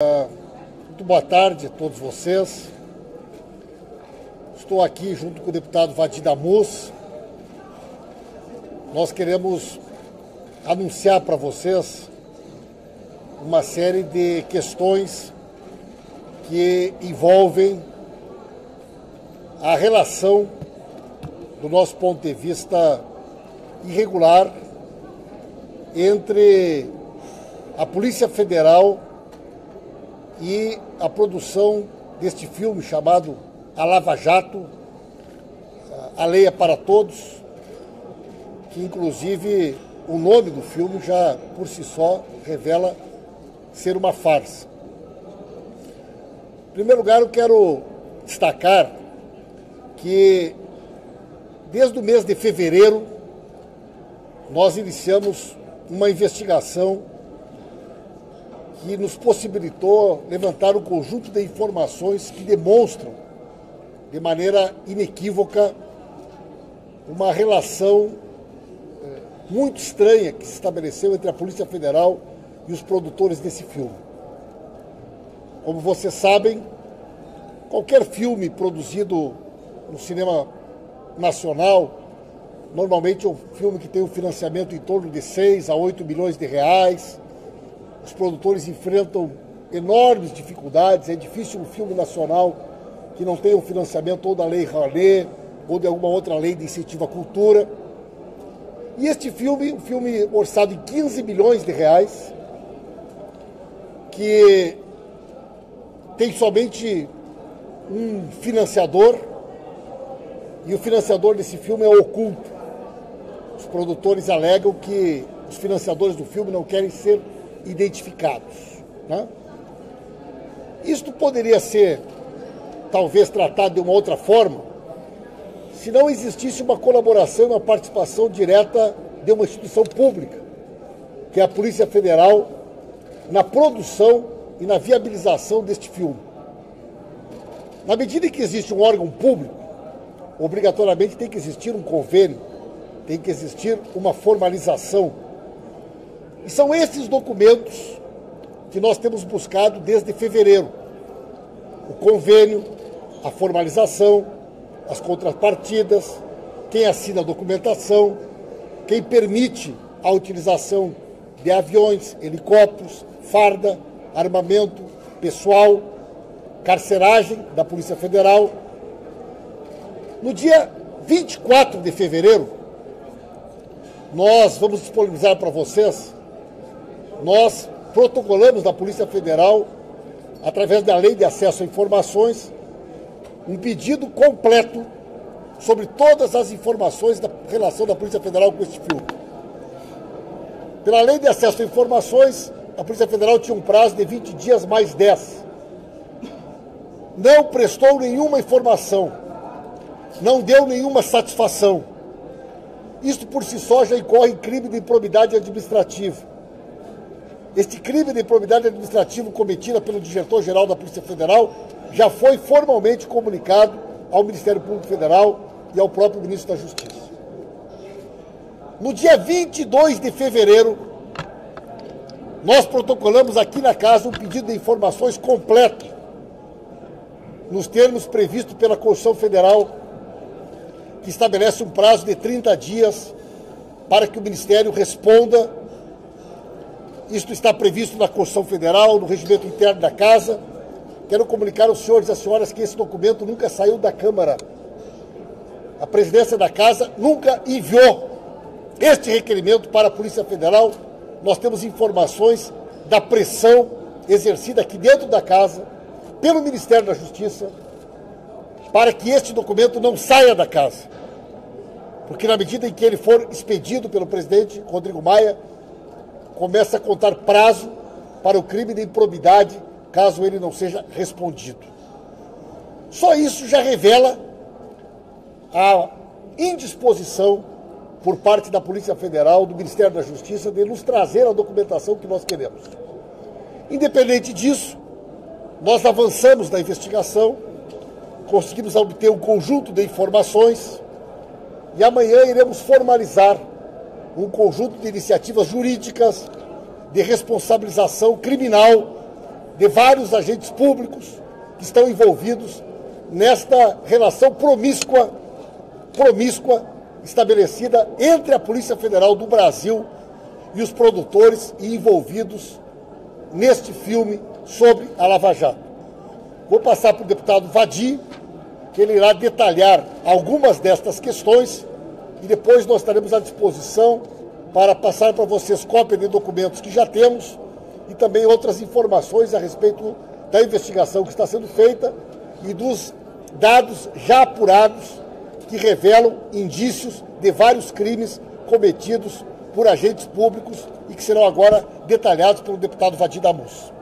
Muito boa tarde a todos vocês. Estou aqui junto com o deputado Vadir Damus. Nós queremos anunciar para vocês uma série de questões que envolvem a relação, do nosso ponto de vista, irregular entre a Polícia Federal e a produção deste filme chamado A Lava Jato, A Lei é para Todos, que inclusive o nome do filme já por si só revela ser uma farsa. Em primeiro lugar, eu quero destacar que desde o mês de fevereiro nós iniciamos uma investigação que nos possibilitou levantar um conjunto de informações que demonstram de maneira inequívoca uma relação muito estranha que se estabeleceu entre a Polícia Federal e os produtores desse filme. Como vocês sabem, qualquer filme produzido no cinema nacional, normalmente é um filme que tem um financiamento em torno de 6 a 8 milhões de reais. Os produtores enfrentam enormes dificuldades. É difícil um filme nacional que não tenha um financiamento ou da Lei Rouanet ou de alguma outra lei de incentivo à cultura. E este filme, um filme orçado em 15 milhões de reais, que tem somente um financiador, e o financiador desse filme é oculto. Os produtores alegam que os financiadores do filme não querem ser identificados, né? Isto poderia ser, talvez, tratado de uma outra forma, se não existisse uma colaboração e uma participação direta de uma instituição pública, que é a Polícia Federal, na produção e na viabilização deste filme. Na medida em que existe um órgão público, obrigatoriamente tem que existir um convênio, tem que existir uma formalização. E são esses documentos que nós temos buscado desde fevereiro. O convênio, a formalização, as contrapartidas, quem assina a documentação, quem permite a utilização de aviões, helicópteros, farda, armamento, pessoal, carceragem da Polícia Federal. No dia 24 de fevereiro, nós vamos disponibilizar para vocês, nós protocolamos na Polícia Federal, através da Lei de Acesso a Informações, um pedido completo sobre todas as informações da relação da Polícia Federal com este filme. Pela Lei de Acesso a Informações, a Polícia Federal tinha um prazo de 20 dias mais 10. Não prestou nenhuma informação, não deu nenhuma satisfação. Isto por si só já incorre em crime de improbidade administrativa. Este crime de improbidade administrativa cometido pelo diretor-geral da Polícia Federal já foi formalmente comunicado ao Ministério Público Federal e ao próprio Ministro da Justiça. No dia 22 de fevereiro, nós protocolamos aqui na casa um pedido de informações completo, nos termos previstos pela Constituição Federal, que estabelece um prazo de 30 dias para que o Ministério responda. Isto está previsto na Constituição Federal, no regimento interno da Casa. Quero comunicar aos senhores e às senhoras que esse documento nunca saiu da Câmara. A presidência da Casa nunca enviou este requerimento para a Polícia Federal. Nós temos informações da pressão exercida aqui dentro da Casa, pelo Ministério da Justiça, para que este documento não saia da Casa. Porque na medida em que ele for expedido pelo presidente Rodrigo Maia, começa a contar prazo para o crime de improbidade, caso ele não seja respondido. Só isso já revela a indisposição por parte da Polícia Federal, do Ministério da Justiça, de nos trazer a documentação que nós queremos. Independente disso, nós avançamos na investigação, conseguimos obter um conjunto de informações e amanhã iremos formalizar um conjunto de iniciativas jurídicas de responsabilização criminal de vários agentes públicos que estão envolvidos nesta relação promíscua estabelecida entre a Polícia Federal do Brasil e os produtores e envolvidos neste filme sobre a Lava Jato. Vou passar para o deputado Vadi, que ele irá detalhar algumas destas questões e depois nós estaremos à disposição para passar para vocês cópia de documentos que já temos e também outras informações a respeito da investigação que está sendo feita e dos dados já apurados que revelam indícios de vários crimes cometidos por agentes públicos e que serão agora detalhados pelo deputado Vadi Damus.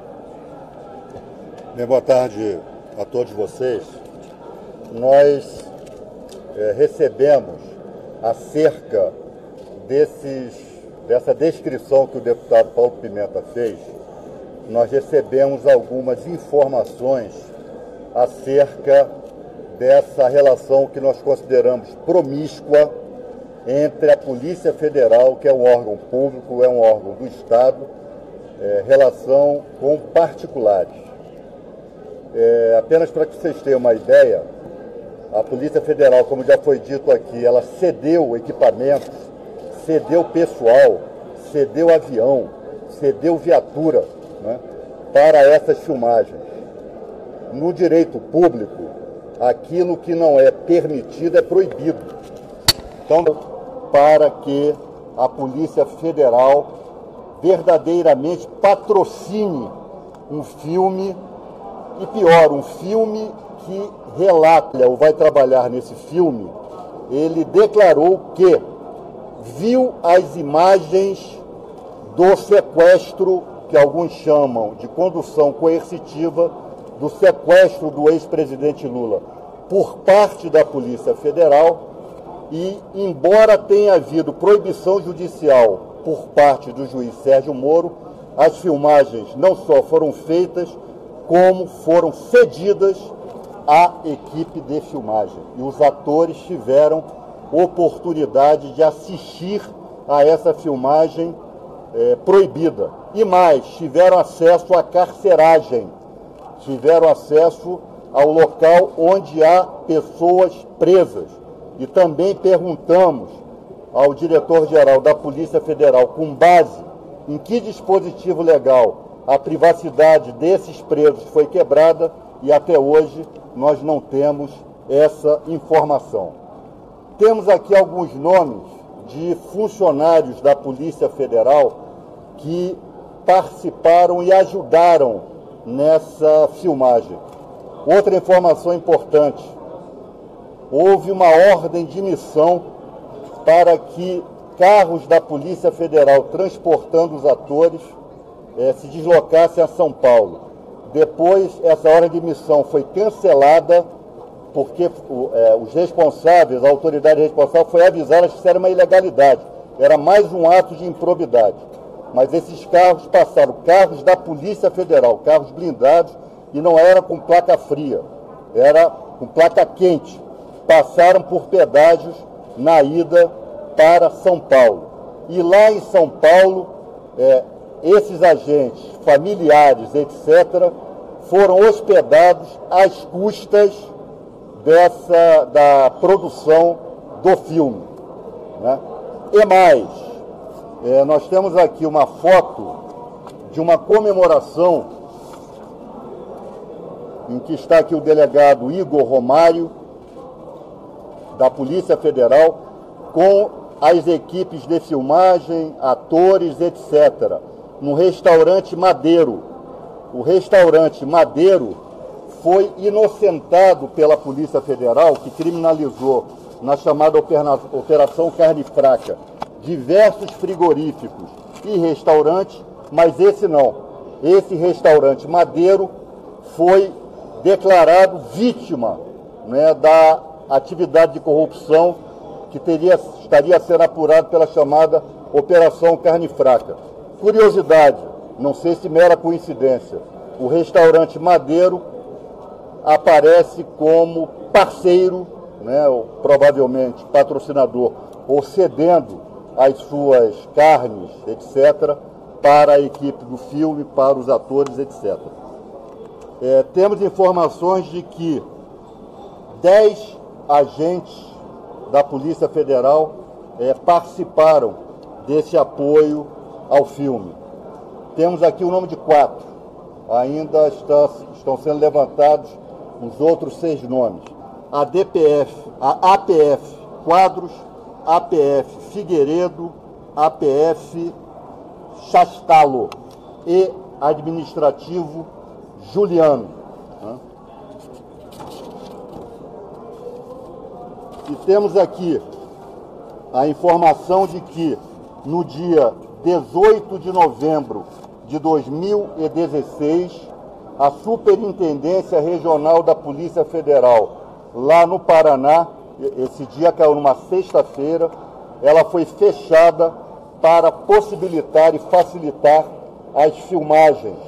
Bem, boa tarde a todos vocês. Nós recebemos acerca dessa descrição que o deputado Paulo Pimenta fez, nós recebemos algumas informações acerca dessa relação que nós consideramos promíscua entre a Polícia Federal, que é um órgão público, é um órgão do Estado, relação com particulares. Apenas para que vocês tenham uma ideia, a Polícia Federal, como já foi dito aqui, ela cedeu equipamentos, cedeu pessoal, cedeu avião, cedeu viatura, né, para essas filmagens. No direito público, aquilo que não é permitido é proibido. Então, para que a Polícia Federal verdadeiramente patrocine um filme, e pior, um filme que relata, ou vai trabalhar nesse filme, ele declarou que viu as imagens do sequestro, que alguns chamam de condução coercitiva, do sequestro do ex-presidente Lula por parte da Polícia Federal, e embora tenha havido proibição judicial por parte do juiz Sérgio Moro, as filmagens não só foram feitas, como foram cedidas à equipe de filmagem. E os atores tiveram oportunidade de assistir a essa filmagem proibida. E mais, tiveram acesso à carceragem, tiveram acesso ao local onde há pessoas presas. E também perguntamos ao diretor-geral da Polícia Federal, com base em que dispositivo legal a privacidade desses presos foi quebrada, e até hoje nós não temos essa informação. Temos aqui alguns nomes de funcionários da Polícia Federal que participaram e ajudaram nessa filmagem. Outra informação importante: houve uma ordem de missão para que carros da Polícia Federal transportando os atores se deslocassem a São Paulo. Depois, essa ordem de missão foi cancelada porque os responsáveis, a autoridade responsável foi avisada que isso era uma ilegalidade, era mais um ato de improbidade. Mas esses carros passaram, carros da Polícia Federal, carros blindados, e não era com placa fria, era com placa quente. Passaram por pedágios na ida para São Paulo. E lá em São Paulo, esses agentes, familiares, etc., foram hospedados às custas da produção do filme, né? E mais, nós temos aqui uma foto de uma comemoração em que está aqui o delegado Igor Romário, da Polícia Federal, com as equipes de filmagem, atores, etc., no restaurante Madeiro. O restaurante Madeiro foi inocentado pela Polícia Federal, que criminalizou, na chamada Operação Carne Fraca, diversos frigoríficos e restaurantes, mas esse não. Esse restaurante Madeiro foi declarado vítima, né, da atividade de corrupção que estaria sendo apurado pela chamada Operação Carne Fraca. Curiosidade, não sei se mera coincidência, o restaurante Madeiro aparece como parceiro, né, ou provavelmente patrocinador, ou cedendo as suas carnes, etc., para a equipe do filme, para os atores, etc. Temos informações de que 10 agentes da Polícia Federal participaram desse apoio ao filme. Temos aqui o nome de 4. Ainda estão sendo levantados os outros 6 nomes. A APF Quadros, APF Figueiredo, APF Chastalo e administrativo Juliano. E temos aqui a informação de que no dia 18 de novembro de 2016, a Superintendência Regional da Polícia Federal, lá no Paraná, esse dia caiu numa sexta-feira, ela foi fechada para possibilitar e facilitar as filmagens.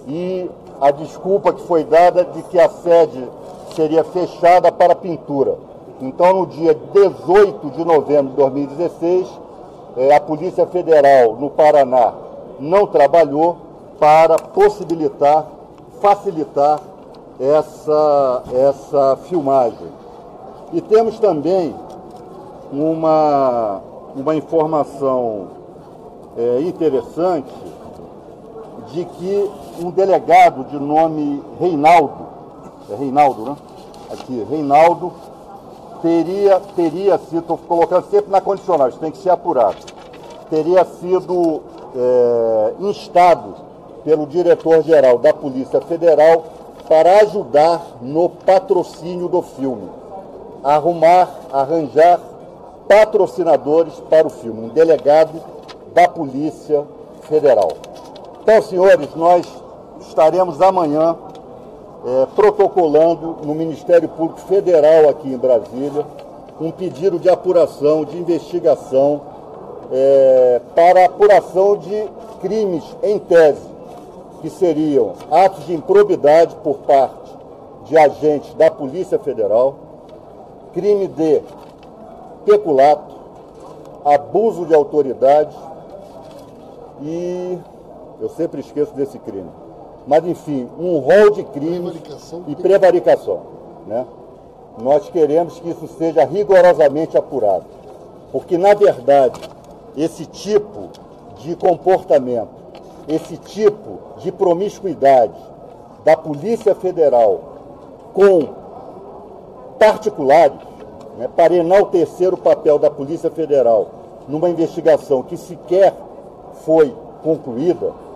E a desculpa que foi dada de que a sede seria fechada para pintura. Então, no dia 18 de novembro de 2016, a Polícia Federal no Paraná não trabalhou para possibilitar, facilitar essa filmagem. E temos também uma informação interessante de que um delegado de nome Reinaldo, Reinaldo, né? Aqui, Reinaldo, teria sido, estou colocando sempre na condicional, isso tem que ser apurado, teria sido instado pelo diretor-geral da Polícia Federal para ajudar no patrocínio do filme, arranjar patrocinadores para o filme, um delegado da Polícia Federal. Então, senhores, nós estaremos amanhã protocolando no Ministério Público Federal aqui em Brasília um pedido de apuração, de investigação para apuração de crimes em tese, que seriam atos de improbidade por parte de agentes da Polícia Federal, crime de peculato, abuso de autoridade e eu sempre esqueço desse crime. Mas, enfim, um rol de crimes e prevaricação, né? Nós queremos que isso seja rigorosamente apurado. Porque, na verdade, esse tipo de comportamento, esse tipo de promiscuidade da Polícia Federal com particulares, né, para enaltecer o papel da Polícia Federal numa investigação que sequer foi concluída,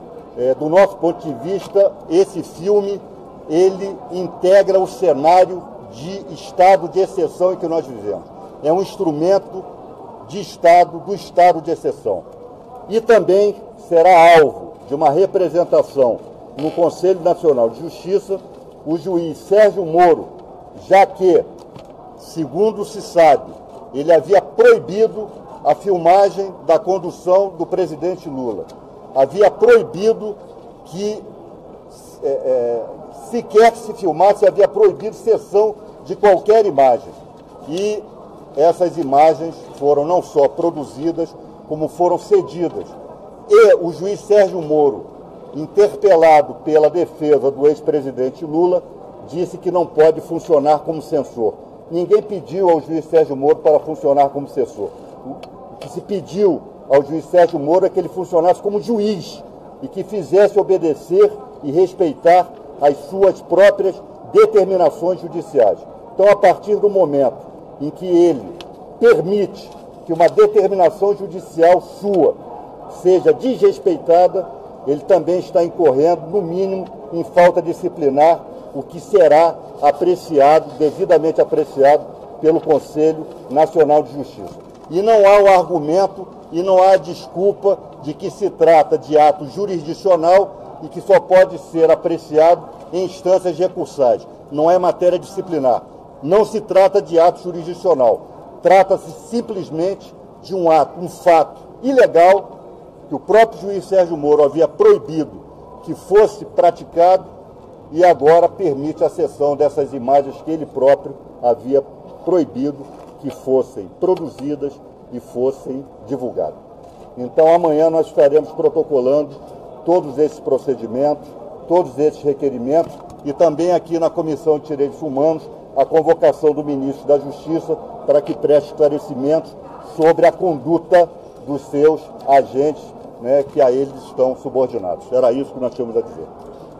do nosso ponto de vista, esse filme, ele integra o cenário de estado de exceção em que nós vivemos. É um instrumento de Estado, do estado de exceção. E também será alvo de uma representação no Conselho Nacional de Justiça o juiz Sérgio Moro, já que, segundo se sabe, ele havia proibido a filmagem da condução do presidente Lula. Havia proibido que sequer se filmasse, havia proibido cessão de qualquer imagem. E essas imagens foram não só produzidas, como foram cedidas. E o juiz Sérgio Moro, interpelado pela defesa do ex-presidente Lula, disse que não pode funcionar como censor. Ninguém pediu ao juiz Sérgio Moro para funcionar como censor. O que se pediu ao juiz Sérgio Moro é que ele funcionasse como juiz e que fizesse obedecer e respeitar as suas próprias determinações judiciais. Então, a partir do momento em que ele permite que uma determinação judicial sua seja desrespeitada, ele também está incorrendo, no mínimo, em falta disciplinar, o que será apreciado, devidamente apreciado, pelo Conselho Nacional de Justiça. E não há o argumento e não há desculpa de que se trata de ato jurisdicional e que só pode ser apreciado em instâncias recursais. Não é matéria disciplinar. Não se trata de ato jurisdicional. Trata-se simplesmente de um ato, um fato ilegal que o próprio juiz Sérgio Moro havia proibido que fosse praticado e agora permite a cessão dessas imagens que ele próprio havia proibido que fossem produzidas e fossem divulgadas. Então, amanhã nós estaremos protocolando todos esses procedimentos, todos esses requerimentos, e também aqui na Comissão de Direitos Humanos, a convocação do ministro da Justiça para que preste esclarecimentos sobre a conduta dos seus agentes, né, que a eles estão subordinados. Era isso que nós tínhamos a dizer.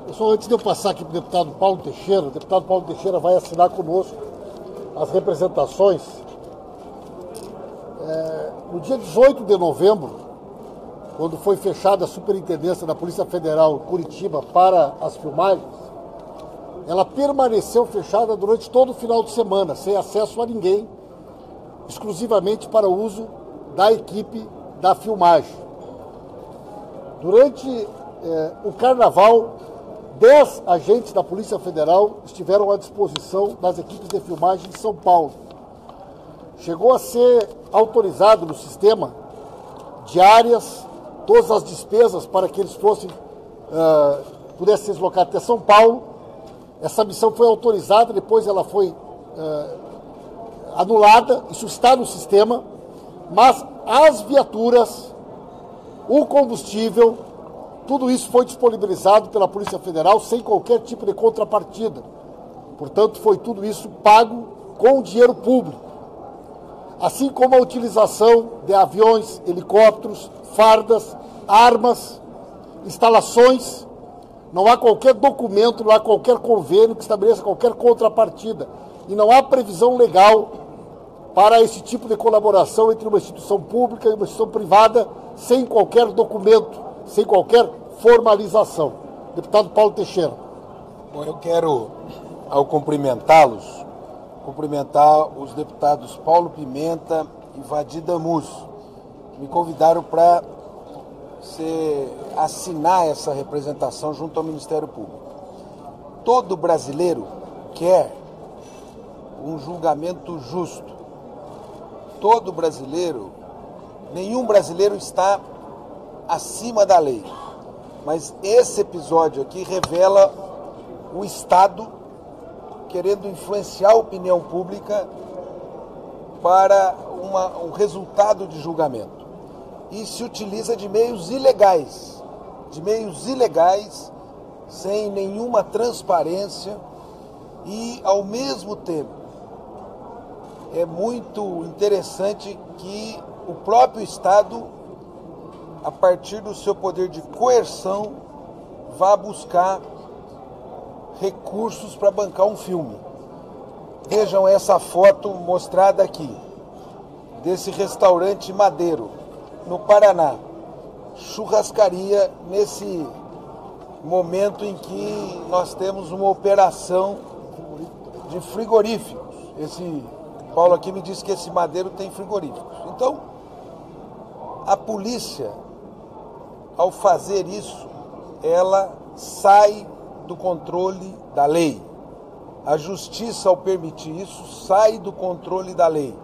Pessoal, antes de eu passar aqui para o deputado Paulo Teixeira, o deputado Paulo Teixeira vai assinar conosco as representações. No dia 18 de novembro, quando foi fechada a Superintendência da Polícia Federal em Curitiba para as filmagens, ela permaneceu fechada durante todo o final de semana, sem acesso a ninguém, exclusivamente para o uso da equipe da filmagem. Durante o Carnaval, 10 agentes da Polícia Federal estiveram à disposição das equipes de filmagem de São Paulo. Chegou a ser autorizado no sistema diárias, todas as despesas para que eles pudessem se deslocar até São Paulo. Essa missão foi autorizada, depois ela foi anulada, isso está no sistema, mas as viaturas, o combustível, tudo isso foi disponibilizado pela Polícia Federal sem qualquer tipo de contrapartida. Portanto, foi tudo isso pago com dinheiro público. Assim como a utilização de aviões, helicópteros, fardas, armas, instalações. Não há qualquer documento, não há qualquer convênio que estabeleça qualquer contrapartida. E não há previsão legal para esse tipo de colaboração entre uma instituição pública e uma instituição privada sem qualquer documento, sem qualquer formalização. Deputado Paulo Teixeira. Bom, eu quero, ao cumprimentá-los, cumprimentar os deputados Paulo Pimenta e Vadir Damus, que me convidaram para assinar essa representação junto ao Ministério Público. Todo brasileiro quer um julgamento justo. Todo brasileiro, nenhum brasileiro está acima da lei. Mas esse episódio aqui revela o Estado querendo influenciar a opinião pública para um resultado de julgamento. E se utiliza de meios ilegais, sem nenhuma transparência e, ao mesmo tempo, é muito interessante que o próprio Estado, a partir do seu poder de coerção, vá buscar recursos para bancar um filme. Vejam essa foto mostrada aqui, desse restaurante Madeiro, no Paraná. Churrascaria nesse momento em que nós temos uma operação de frigoríficos. Esse Paulo aqui me disse que esse Madeiro tem frigoríficos. Então, a polícia, ao fazer isso, ela sai do controle da lei. A justiça, ao permitir isso, sai do controle da lei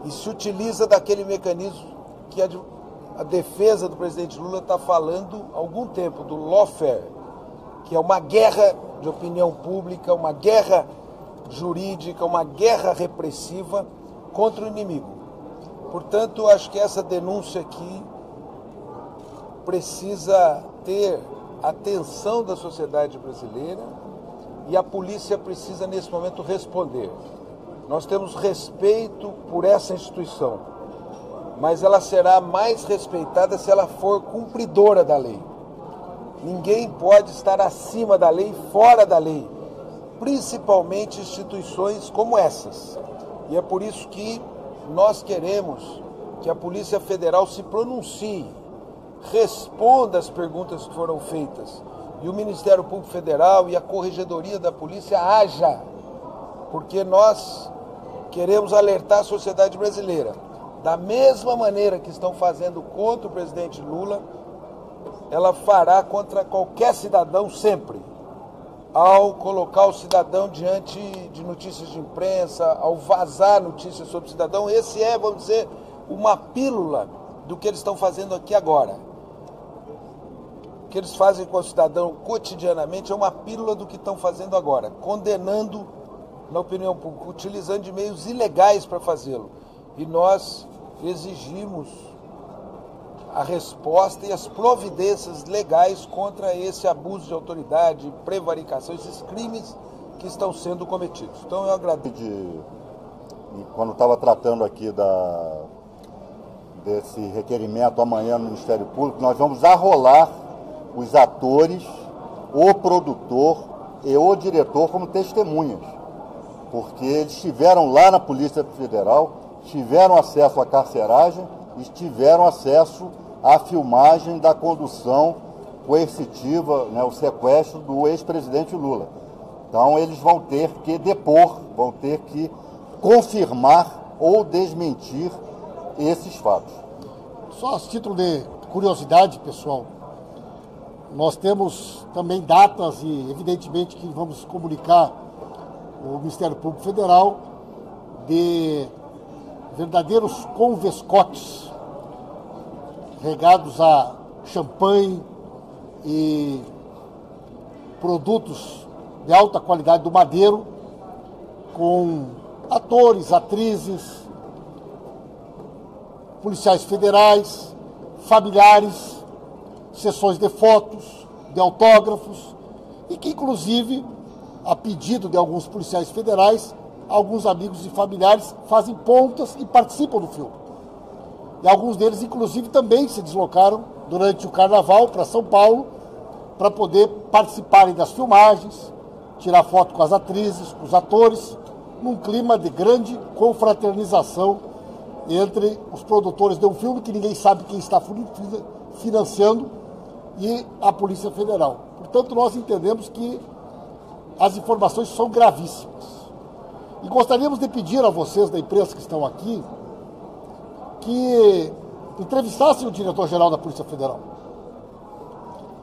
e se utiliza daquele mecanismo que a defesa do presidente Lula está falando há algum tempo, do lawfare, que é uma guerra de opinião pública, uma guerra jurídica, uma guerra repressiva contra o inimigo. Portanto, acho que essa denúncia aqui precisa ter atenção da sociedade brasileira e a polícia precisa, nesse momento, responder. Nós temos respeito por essa instituição, mas ela será mais respeitada se ela for cumpridora da lei. Ninguém pode estar acima da lei, fora da lei, principalmente instituições como essas. E é por isso que nós queremos que a Polícia Federal se pronuncie, responda às perguntas que foram feitas e o Ministério Público Federal e a Corregedoria da Polícia haja, porque nós queremos alertar a sociedade brasileira. Da mesma maneira que estão fazendo contra o presidente Lula, ela fará contra qualquer cidadão sempre. Ao colocar o cidadão diante de notícias de imprensa, ao vazar notícias sobre o cidadão, esse é, vamos dizer, uma pílula do que eles estão fazendo aqui agora. O que eles fazem com o cidadão cotidianamente é uma pílula do que estão fazendo agora, condenando na opinião pública, utilizando de meios ilegais para fazê-lo. E nós exigimos a resposta e as providências legais contra esse abuso de autoridade, prevaricação, esses crimes que estão sendo cometidos. Então eu agradeço. Quando estava tratando aqui desse requerimento amanhã no Ministério Público, nós vamos arrolar os atores, o produtor e o diretor como testemunhas, porque eles estiveram lá na Polícia Federal, tiveram acesso à carceragem e tiveram acesso à filmagem da condução coercitiva, né, o sequestro do ex-presidente Lula. Então eles vão ter que depor, vão ter que confirmar ou desmentir esses fatos. Só a título de curiosidade, pessoal, nós temos também datas e evidentemente que vamos comunicar o Ministério Público Federal de verdadeiros convescotes regados a champanhe e produtos de alta qualidade do Madeiro, com atores, atrizes, policiais federais, familiares, sessões de fotos, de autógrafos, e que, inclusive, a pedido de alguns policiais federais, alguns amigos e familiares fazem pontas e participam do filme. E alguns deles, inclusive, também se deslocaram durante o Carnaval para São Paulo para poder participarem das filmagens, tirar foto com as atrizes, com os atores, num clima de grande confraternização entre os produtores de um filme que ninguém sabe quem está financiando e a Polícia Federal. Portanto, nós entendemos que as informações são gravíssimas. E gostaríamos de pedir a vocês da imprensa que estão aqui que entrevistassem o diretor-geral da Polícia Federal,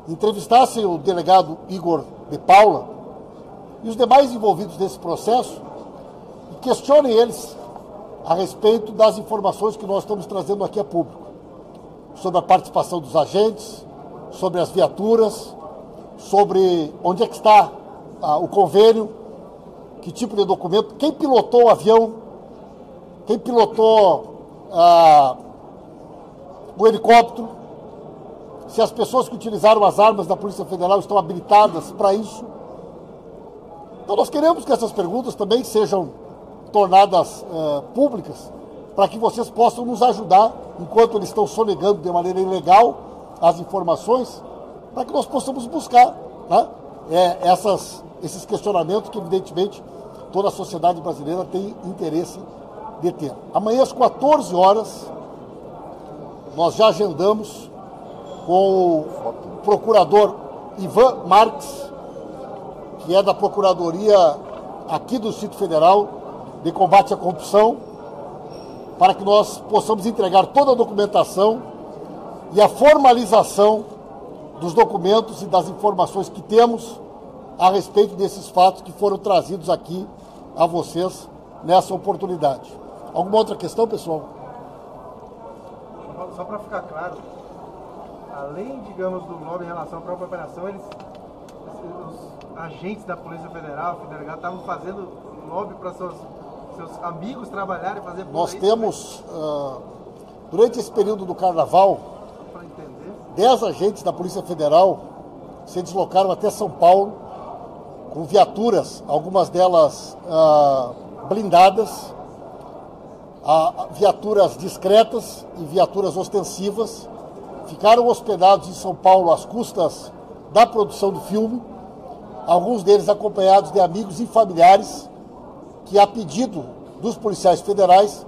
entrevistassem o delegado Igor de Paula e os demais envolvidos nesse processo e questionem eles a respeito das informações que nós estamos trazendo aqui a público, sobre a participação dos agentes, sobre as viaturas, sobre onde é que está o convênio, que tipo de documento, quem pilotou o avião, quem pilotou o helicóptero, se as pessoas que utilizaram as armas da Polícia Federal estão habilitadas para isso. Então nós queremos que essas perguntas também sejam tornadas públicas, para que vocês possam nos ajudar, enquanto eles estão sonegando de maneira ilegal as informações, para que nós possamos buscar, né, esses questionamentos que, evidentemente, toda a sociedade brasileira tem interesse de ter. Amanhã, às 14 horas, nós já agendamos com o procurador Ivan Marques, que é da Procuradoria aqui do Distrito Federal de Combate à Corrupção, para que nós possamos entregar toda a documentação e a formalização dos documentos e das informações que temos a respeito desses fatos que foram trazidos aqui a vocês nessa oportunidade. Alguma outra questão, pessoal? Só para ficar claro, além, digamos, do lobby em relação à própria operação, os agentes da Polícia Federal, estavam fazendo lobby para seus amigos trabalharem, fazer... Nós temos, durante esse período do Carnaval, 10 agentes da Polícia Federal se deslocaram até São Paulo com viaturas, algumas delas blindadas, viaturas discretas e viaturas ostensivas, ficaram hospedados em São Paulo às custas da produção do filme, alguns deles acompanhados de amigos e familiares que, a pedido dos policiais federais,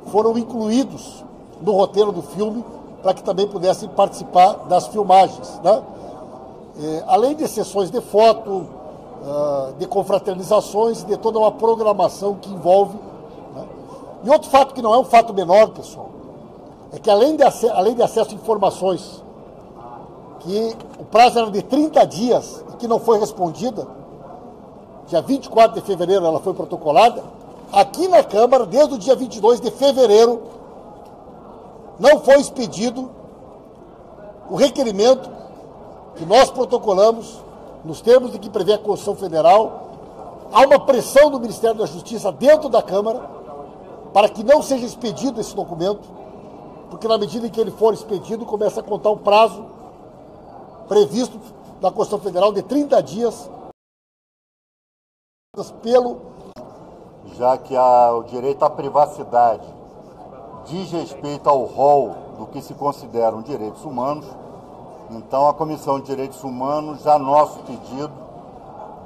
foram incluídos no roteiro do filme para que também pudessem participar das filmagens, né? Além de sessões de foto, de confraternizações, de toda uma programação que envolve, né? E outro fato que não é um fato menor, pessoal, é que além de acesso a informações, que o prazo era de 30 dias e que não foi respondida, dia 24 de fevereiro ela foi protocolada, aqui na Câmara, desde o dia 22 de fevereiro, não foi expedido o requerimento que nós protocolamos nos termos de que prevê a Constituição Federal. Há uma pressão do Ministério da Justiça dentro da Câmara para que não seja expedido esse documento. porque na medida em que ele for expedido, começa a contar o prazo previsto da Constituição Federal de 30 dias já que o direito à privacidade diz respeito ao rol do que se consideram direitos humanos, então a Comissão de Direitos Humanos, a nosso pedido,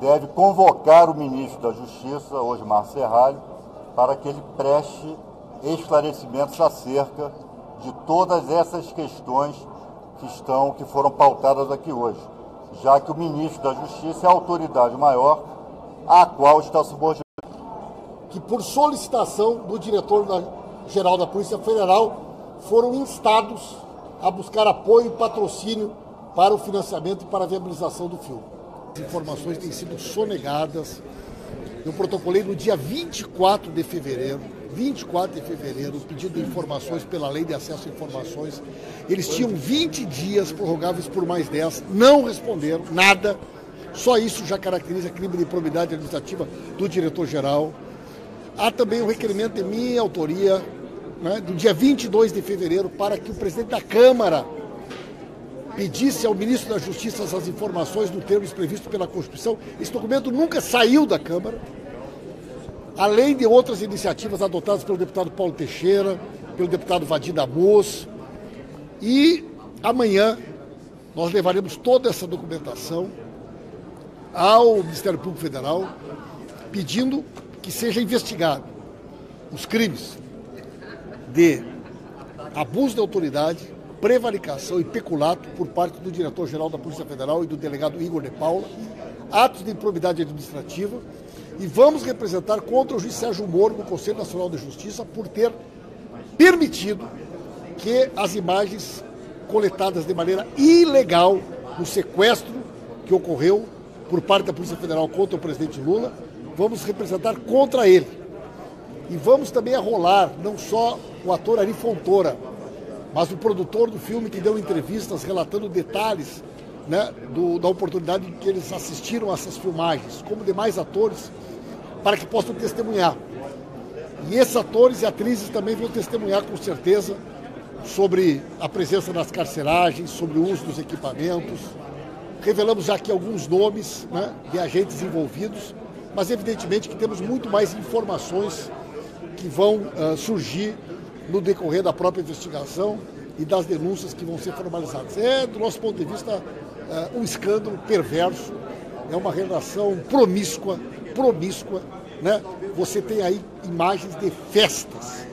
deve convocar o ministro da Justiça, Osmar Serralho, para que ele preste esclarecimentos acerca de todas essas questões que foram pautadas aqui hoje, já que o ministro da Justiça é a autoridade maior à qual está subordinado. Que por solicitação do diretor-geral da Polícia Federal foram instados a buscar apoio e patrocínio para o financiamento e para a viabilização do filme. As informações têm sido sonegadas. Eu protocolei no dia 24 de fevereiro, pedido de informações pela Lei de Acesso a Informações. Eles tinham 20 dias prorrogáveis por mais 10, não responderam nada. Só isso já caracteriza crime de improbidade administrativa do diretor-geral. Há também um requerimento de minha autoria, né, do dia 22 de fevereiro, para que o presidente da Câmara pedisse ao ministro da Justiça as informações no termos previstos pela Constituição. Esse documento nunca saiu da Câmara, além de outras iniciativas adotadas pelo deputado Paulo Teixeira, pelo deputado Vadir Damus. E amanhã nós levaremos toda essa documentação ao Ministério Público Federal, pedindo que seja investigado os crimes de abuso de autoridade, prevaricação e peculato por parte do diretor-geral da Polícia Federal e do delegado Igor de Paula, atos de improbidade administrativa, e vamos representar contra o juiz Sérgio Moro no Conselho Nacional de Justiça por ter permitido que as imagens coletadas de maneira ilegal no sequestro que ocorreu por parte da Polícia Federal contra o presidente Lula, vamos representar contra ele. E vamos também arrolar não só o ator Ari Fontoura, mas o produtor do filme, que deu entrevistas relatando detalhes, né, da oportunidade em que eles assistiram a essas filmagens, como demais atores, para que possam testemunhar. E esses atores e atrizes também vão testemunhar com certeza sobre a presença nas carceragens, sobre o uso dos equipamentos. Revelamos já aqui alguns nomes, né, de agentes envolvidos, mas evidentemente que temos muito mais informações que vão surgir no decorrer da própria investigação e das denúncias que vão ser formalizadas. É, do nosso ponto de vista, um escândalo perverso, é uma relação promíscua, né? Você tem aí imagens de festas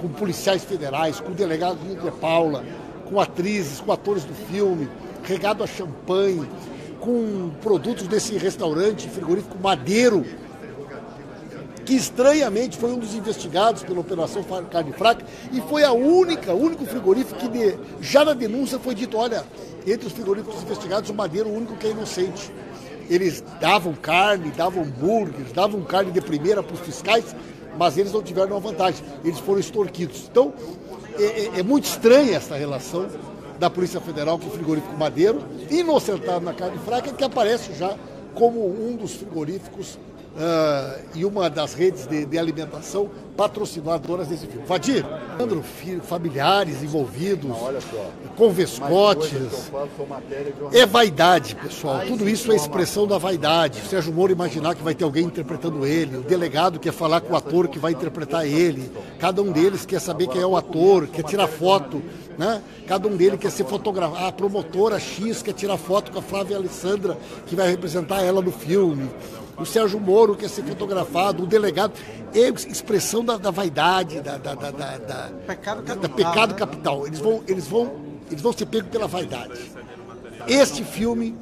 com policiais federais, com o delegado Igor de Paula, com atrizes, com atores do filme, regado a champanhe, com produtos desse restaurante frigorífico Madeiro, que estranhamente foi um dos investigados pela Operação Carne Fraca e foi o único frigorífico que já na denúncia foi dito, olha, entre os frigoríficos investigados, o Madeiro é o único que é inocente. Eles davam carne, davam hambúrgueres, davam carne de primeira para os fiscais, mas eles não tiveram uma vantagem, eles foram extorquidos. Então, é muito estranha essa relação da Polícia Federal com o frigorífico Madeiro, inocentado na Carne Fraca, que aparece já como um dos frigoríficos e uma das redes de alimentação patrocinadoras desse filme. Vadir, familiares envolvidos, com vescotes. É vaidade, pessoal. Tudo isso é expressão da vaidade. O Sérgio Moro imaginar que vai ter alguém interpretando ele, o delegado quer falar com o ator que vai interpretar ele, cada um deles quer saber quem é o ator, quer tirar foto, né? Cada um deles quer ser fotografado. A promotora X quer tirar foto com a Flávia Alessandra, que vai representar ela no filme. O Sérgio Moro quer ser fotografado, o delegado. É expressão da vaidade, da pecado capital. Eles vão ser pegos pela vaidade. Este filme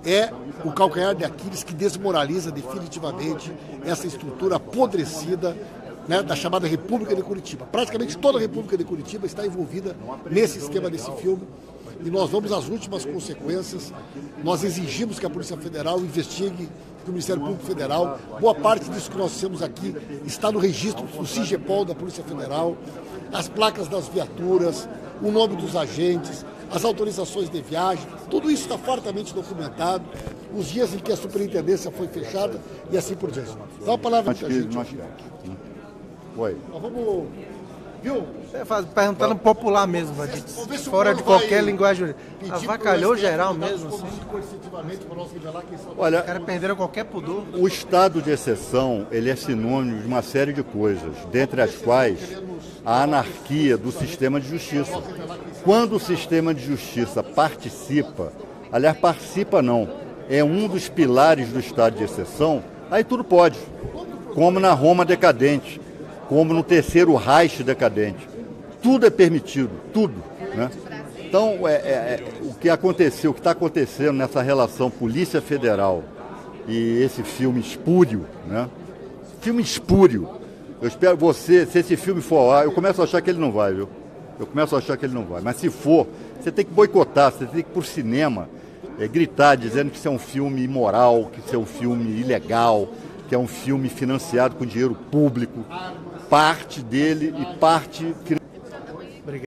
é o calcanhar de Aquiles que desmoraliza definitivamente essa estrutura apodrecida, né, da chamada República de Curitiba. Praticamente toda a República de Curitiba está envolvida nesse esquema desse filme. E nós vamos às últimas consequências. Nós exigimos que a Polícia Federal investigue, que o Ministério Público Federal, boa parte disso que nós temos aqui está no registro do CIGEPOL da Polícia Federal, as placas das viaturas, o nome dos agentes, as autorizações de viagem, tudo isso está fartamente documentado, os dias em que a superintendência foi fechada e assim por diante. Então a palavra Oi. Nós vamos Viu? Perguntando popular mesmo, fora de qualquer linguagem. Avacalhou geral mesmo, assim. Olha, Os caras perderam qualquer pudor. o estado de exceção, ele é sinônimo de uma série de coisas, dentre as quais a anarquia do sistema de justiça. Quando o sistema de justiça participa, aliás, participa não, é um dos pilares do estado de exceção, aí tudo pode. Como na Roma decadente, como no terceiro Reich decadente. Tudo é permitido, tudo, né? Então, o que aconteceu, o que está acontecendo nessa relação Polícia Federal e esse filme espúrio, né? Filme espúrio. Eu espero você, se esse filme for ao ar, eu começo a achar que ele não vai, viu? Eu começo a achar que ele não vai. Mas se for, você tem que boicotar, você tem que ir pro cinema, gritar, dizendo que isso é um filme imoral, que isso é um filme ilegal, que é um filme financiado com dinheiro público, parte dele e parte financiado